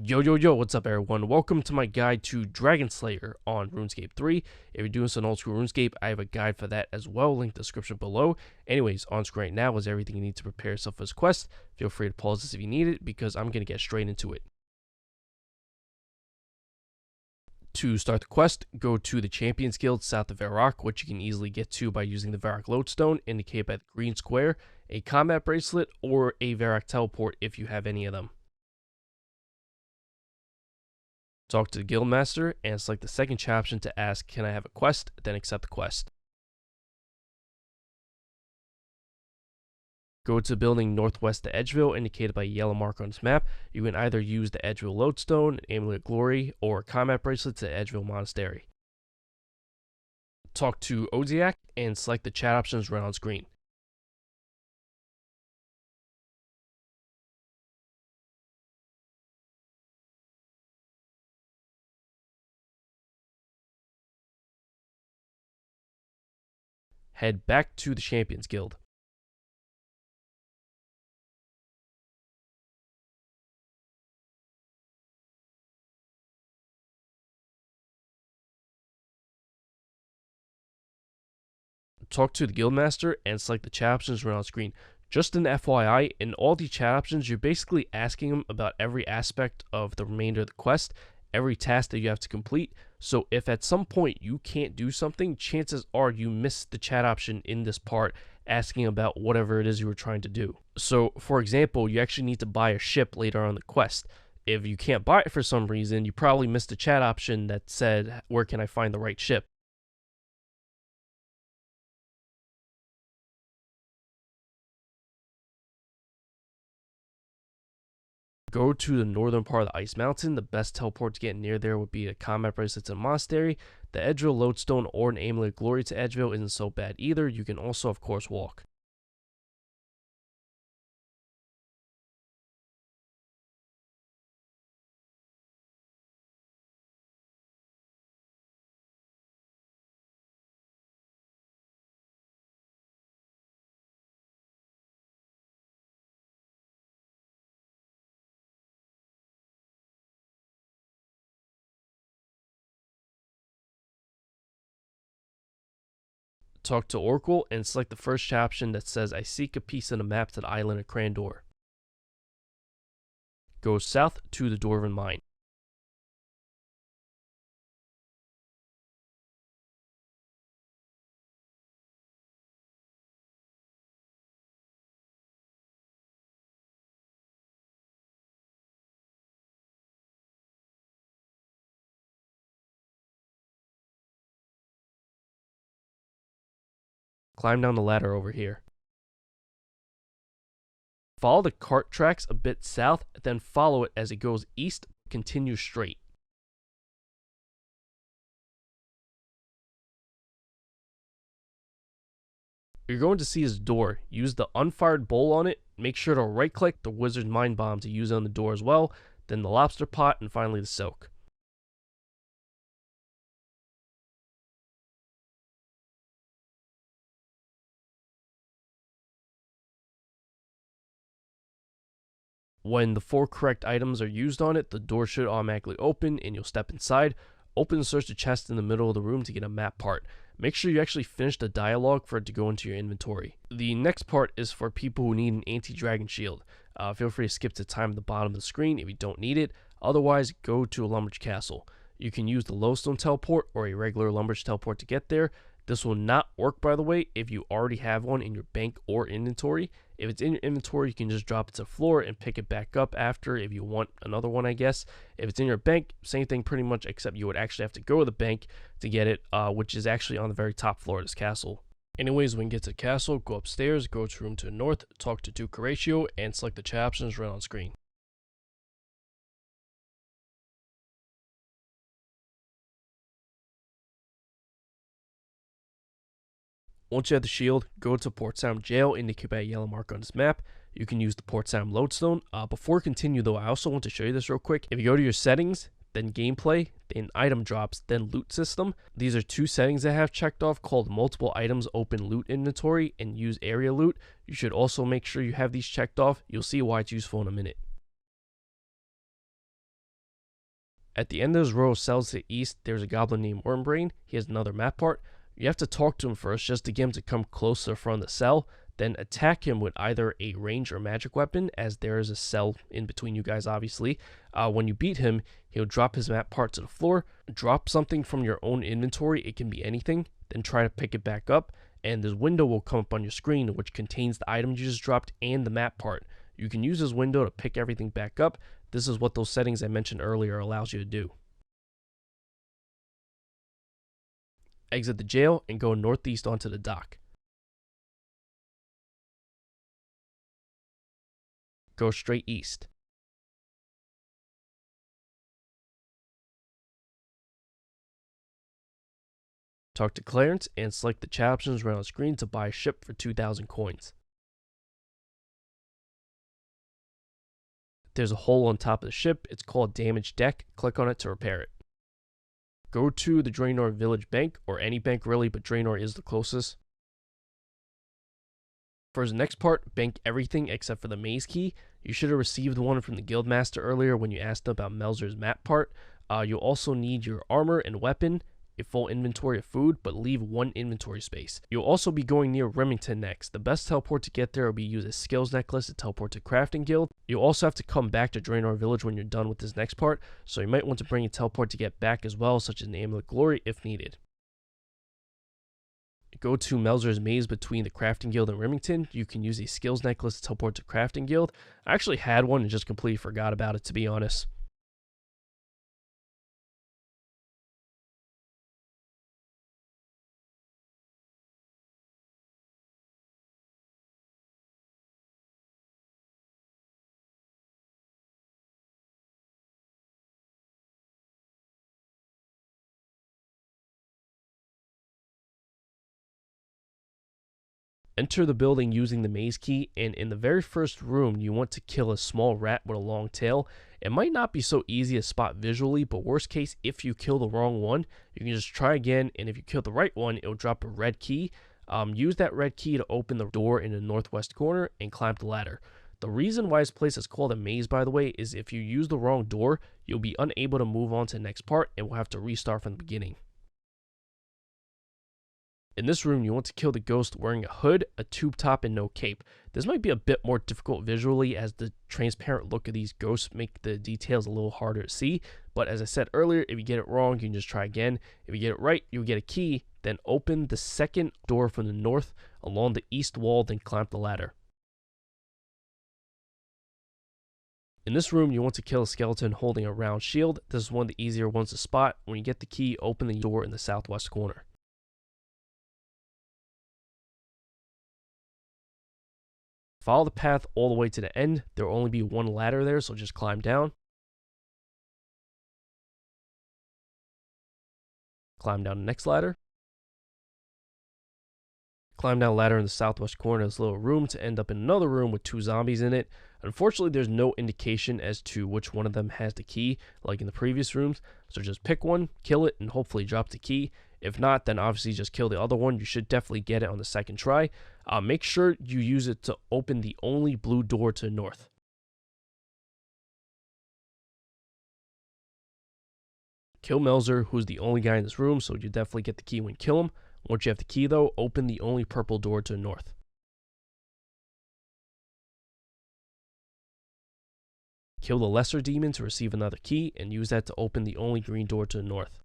Yo, what's up everyone? Welcome to my guide to Dragon Slayer on RuneScape 3. If you're doing some old school RuneScape, I have a guide for that as well, link in the description below. Anyways, on screen right now is everything you need to prepare yourself for this quest. Feel free to pause this if you need it, because I'm going to get straight into it. To start the quest, go to the Champions Guild south of Elvarg, which you can easily get to by using the Elvarg lodestone indicated by the green square, a combat bracelet, or a Elvarg teleport if you have any of them. Talk to the guildmaster and select the second chat option to ask, can I have a quest? Then accept the quest. Go to the building northwest of Edgeville indicated by a yellow mark on this map. You can either use the Edgeville lodestone, Amulet of Glory, or combat bracelet to Edgeville Monastery. Talk to Odiak and select the chat options right on screen. Head back to the Champions Guild. Talk to the guildmaster and select the chat options right on screen. Just an FYI, in all the chat options, you're basically asking them about every aspect of the remainder of the quest, every task that you have to complete. So if at some point you can't do something, chances are you missed the chat option in this part asking about whatever it is you were trying to do. So for example, you actually need to buy a ship later on in the quest. If you can't buy it for some reason, you probably missed the chat option that said, where can I find the right ship? Go to the northern part of the Ice Mountain. The best teleport to get near there would be a combat bracelet to the monastery. The Edgeville lodestone or an Amulet of Glory to Edgeville isn't so bad either. You can also, of course, walk. Talk to Oracle and select the first chat option that says, I seek a piece of the map to the island of Crandor. Go south to the Dwarven Mine. Climb down the ladder over here. Follow the cart tracks a bit south, then follow it as it goes east, continue straight. You're going to see his door. Use the unfired bowl on it, make sure to right click the wizard mind bomb to use on the door as well, then the lobster pot, and finally the silk. When the 4 correct items are used on it, the door should automatically open and you'll step inside. Open and search the chest in the middle of the room to get a map part. Make sure you actually finish the dialogue for it to go into your inventory. The next part is for people who need an anti-dragon shield. Feel free to skip to the time at the bottom of the screen if you don't need it. Otherwise, go to a Lumbridge Castle. You can use the Lodestone teleport or a regular Lumbridge teleport to get there. This will not work, by the way, if you already have one in your bank or inventory. If it's in your inventory, you can just drop it to the floor and pick it back up after if you want another one, I guess. If it's in your bank, same thing pretty much, except you would actually have to go to the bank to get it, which is actually on the very top floor of this castle. Anyways, when you get to the castle, go upstairs, go to the room to the north, talk to Duke Horatio, and select the chat options right on screen. Once you have the shield, go to Port Sound Jail indicated by a yellow mark on this map. You can use the Port Sound lodestone. Before I continue though, I also want to show you this real quick. If you go to your settings, then gameplay, then item drops, then loot system. These are 2 settings I have checked off called multiple items open loot inventory and use area loot. You should also make sure you have these checked off. You'll see why it's useful in a minute. At the end of this row of cells to the east, there's a goblin named Wormbrain. He has another map part. You have to talk to him first just to get him to come close to the front of the cell. Then attack him with either a range or magic weapon, as there is a cell in between you guys, obviously. When you beat him, he'll drop his map part to the floor. Drop something from your own inventory. It can be anything. Then try to pick it back up. And this window will come up on your screen, which contains the item you just dropped and the map part. You can use this window to pick everything back up. This is what those settings I mentioned earlier allows you to do. Exit the jail and go northeast onto the dock. Go straight east. Talk to Clarence and select the chat options right on the screen to buy a ship for 2,000 coins. There's a hole on top of the ship. It's called Damaged Deck. Click on it to repair it. Go to the Draenor Village Bank, or any bank really, but Draenor is the closest. For his next part, bank everything except for the maze key. You should have received one from the Guildmaster earlier when you asked about Melzar's map part. You'll also need your armor and weapon, a full inventory of food, but leave one inventory space. You'll also be going near Remington next. The best teleport to get there will be use a skills necklace to teleport to Crafting Guild. You'll also have to come back to Draenor Village when you're done with this next part, so you might want to bring a teleport to get back as well, such as an Amulet of Glory if needed. Go to Melzar's maze between the Crafting Guild and Remington. You can use a skills necklace to teleport to Crafting Guild. I actually had one and just completely forgot about it, to be honest. Enter the building using the maze key, and in the very first room, you want to kill a small rat with a long tail. It might not be so easy to spot visually, but worst case, if you kill the wrong one, you can just try again, and if you kill the right one, it'll drop a red key. Use that red key to open the door in the northwest corner and climb the ladder. The reason why this place is called a maze, by the way, is if you use the wrong door, you'll be unable to move on to the next part, and will have to restart from the beginning. In this room, you want to kill the ghost wearing a hood, a tube top, and no cape. This might be a bit more difficult visually, as the transparent look of these ghosts make the details a little harder to see, but as I said earlier, if you get it wrong, you can just try again. If you get it right, you'll get a key, then open the second door from the north along the east wall, then climb the ladder. In this room, you want to kill a skeleton holding a round shield. This is one of the easier ones to spot. When you get the key, open the door in the southwest corner. Follow the path all the way to the end. There will only be one ladder there, so just climb down. Climb down the next ladder. Climb down a ladder in the southwest corner of this little room to end up in another room with 2 zombies in it. Unfortunately, there's no indication as to which one of them has the key, like in the previous rooms. So just pick one, kill it, and hopefully drop the key. If not, then obviously just kill the other one. You should definitely get it on the second try. Make sure you use it to open the only blue door to the north. Kill Melzar, who's the only guy in this room, so you definitely get the key when you kill him. Once you have the key though, open the only purple door to the north. Kill the lesser demon to receive another key, and use that to open the only green door to the north.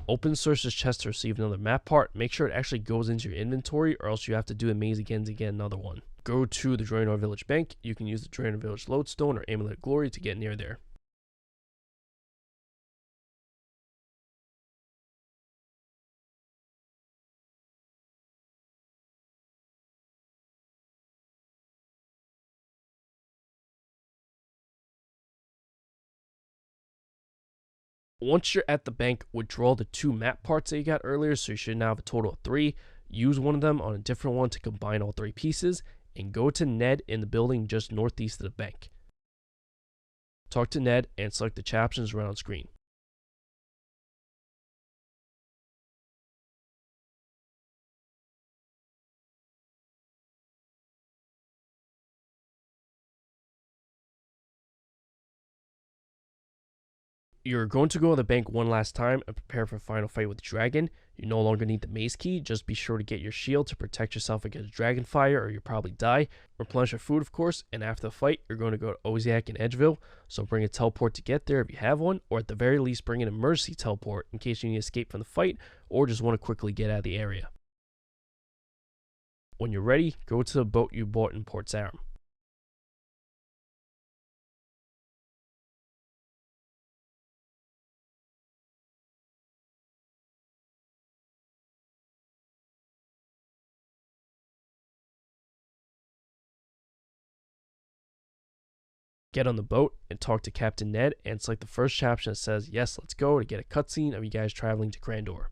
Open Sorcerer's chest to receive another map part. Make sure it actually goes into your inventory, or else you have to do a maze again to get another one. Go to the Draenor Village Bank. You can use the Draenor Village Lodestone or Amulet of Glory to get near there. Once you're at the bank, withdraw the 2 map parts that you got earlier, so you should now have a total of 3. Use one of them on a different one to combine all 3 pieces, and go to Ned in the building just northeast of the bank. Talk to Ned and select the chat options right on screen. You're going to go to the bank one last time and prepare for a final fight with the dragon. You no longer need the mace key, just be sure to get your shield to protect yourself against dragon fire or you'll probably die. Replenish your food of course, and after the fight you're going to go to Oziak and Edgeville, so bring a teleport to get there if you have one, or at the very least bring an emergency teleport in case you need to escape from the fight or just want to quickly get out of the area. When you're ready, go to the boat you bought in Port Sarim. Get on the boat and talk to Captain Ned and select the first option that says yes, let's go, to get a cutscene of you guys traveling to Crandor.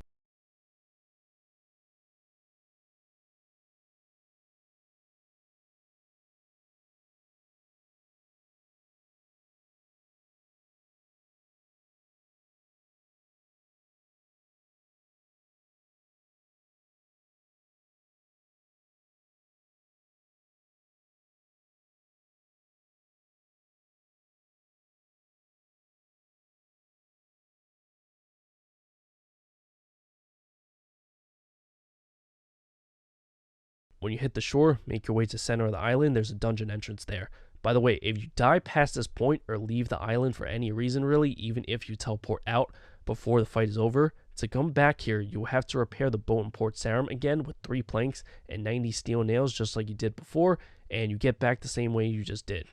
When you hit the shore, make your way to the center of the island. There's a dungeon entrance there. By the way, if you die past this point or leave the island for any reason really, even if you teleport out before the fight is over, to come back here, you will have to repair the boat in Port Sarim again with 3 planks and 90 steel nails just like you did before, and you get back the same way you just did.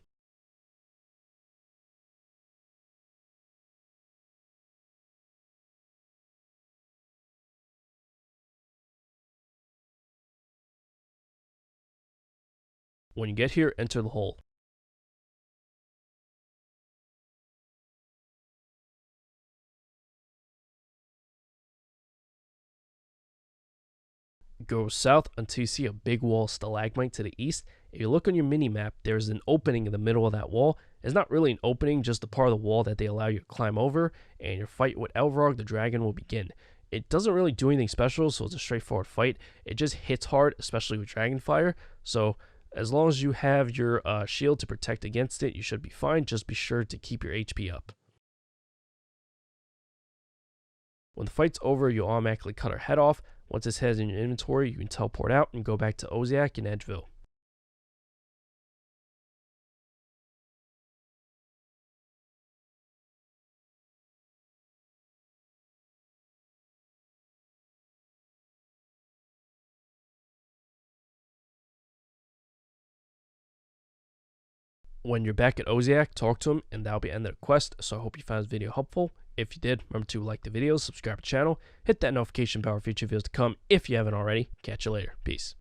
When you get here, enter the hole. Go south until you see a big wall of stalagmite to the east. If you look on your mini-map, there's an opening in the middle of that wall. It's not really an opening, just a part of the wall that they allow you to climb over, and your fight with Elvarg the dragon will begin. It doesn't really do anything special, so it's a straightforward fight. It just hits hard, especially with dragon fire, so as long as you have your shield to protect against it, you should be fine. Just be sure to keep your HP up. When the fight's over, you'll automatically cut her head off. Once this head is in your inventory, you can teleport out and go back to Oziak and Edgeville. When you're back at Oziak, talk to him, and that'll be the end of the quest. So I hope you found this video helpful. If you did, remember to like the video, subscribe to the channel, hit that notification bell for future videos to come if you haven't already. Catch you later. Peace.